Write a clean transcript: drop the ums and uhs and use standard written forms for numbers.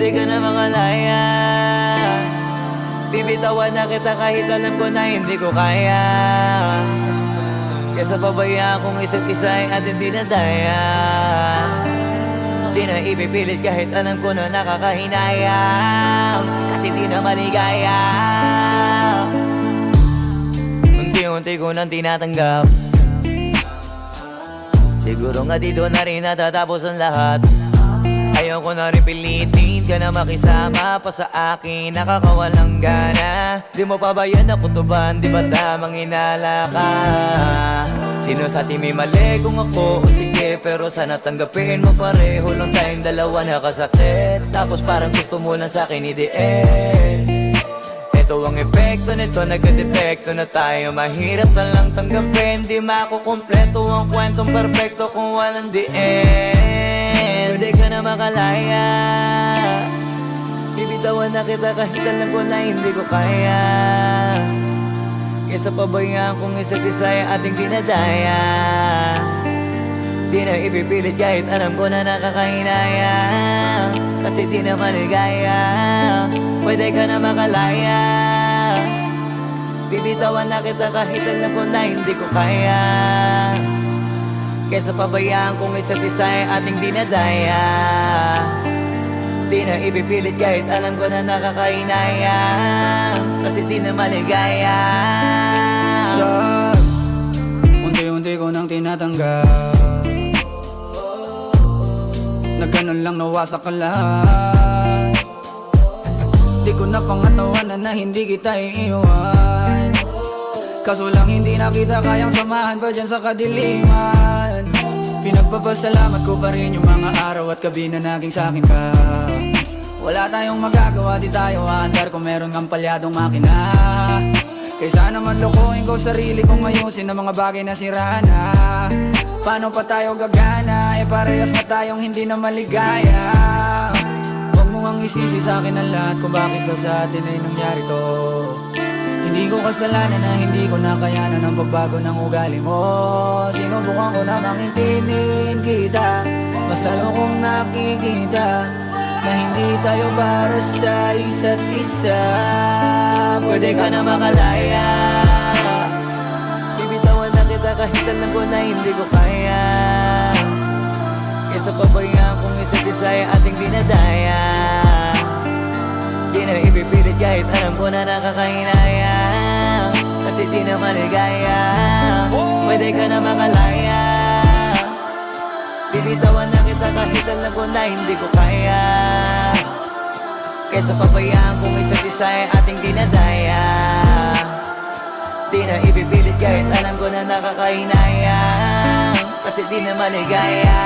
Pwede ka na makalaya. Bibitawan na kita kahit alam ko na hindi ko kaya. Kesa pabayaan kung isa't isa ay ating dinadaya. Di na ipipilit kahit alam ko na nakakahinayang, kasi di na maligaya. Unti-unti ko nang tinatanggap. Siguro nga dito na rin natatapos ang lahat. Ayoko na rin pilitin ka na makisama pa sa akin, nakakawalang gana. Di mo pa ba yan nakutuban, di ba tamang inala ka? Sino sa atin may mali kung ako o sige, pero sana tanggapin mo pareho lang tayong dalawa nakasakit. Tapos parang gusto mo lang sa'kin i-DN. Ito ang epekto nito, nagka-depekto na tayo. Mahirap na lang tanggapin, di makukumpleto ang kwentong perfecto kung walang DN. Pwede ka na makalaya. Bibitawan na kita kahit alam ko na hindi ko kaya. Kesa pabayaan kung isa't isa ay ating dinadaya. Di na ipipilit kahit alam ko na nakakahinaya, kasi di na maligaya. Pwede ka na makalaya. Bibitawan na kita kahit alam ko na hindi ko kaya. Kesa pabayaan kung isa't isa ay ating dinadaya. Di na ipipilit kahit alam ko na nakakahinaya, kasi di na maligaya. Shots, unti-unti ko nang tinatanggap. Na ganun lang nawasak ka lahat. Di ko na pangatawanan na hindi kita iiwan. Kaso lang hindi na kita kayang samahan pa dyan sa kadiliman. Pinagpapasalamat ko pa rin yung mga araw at gabi na naging sa'kin ka. Wala tayong magagawa, di tayo aandar kung meron kang palyadong makina. Kaysa naman lokohin ko sarili kong ayusin ang mga bagay na sira na. Paano pa tayo gagana, eh parehas na tayong hindi na maligaya. Huwag mo ngang isisi sa'kin ang lahat kung bakit ba sa atin ay nangyari to. Hindi ko kasalanan na hindi ko nakayanan ang pagbago ng ugali mo. Sinubukan ko namang intindihin kita, mas lalo kong nakikita na hindi tayo para sa isa't isa. Pwede ka na makalaya. Bibitawan na kita kahit alam ko na hindi ko kaya. Kesa pabayaan kung isa't isa ay ating dinadaya. Di na ipipilit kahit alam ko na nakakahinaya, kasi di na maligaya. Pwede ka na makalaya. Bibitawan na kita kahit alam ko na hindi ko kaya. Kesa pabayaan kung isa't isa ay ating dinadaya. Di na ipipilit kahit alam ko na nakakahinaya, kasi di na maligaya.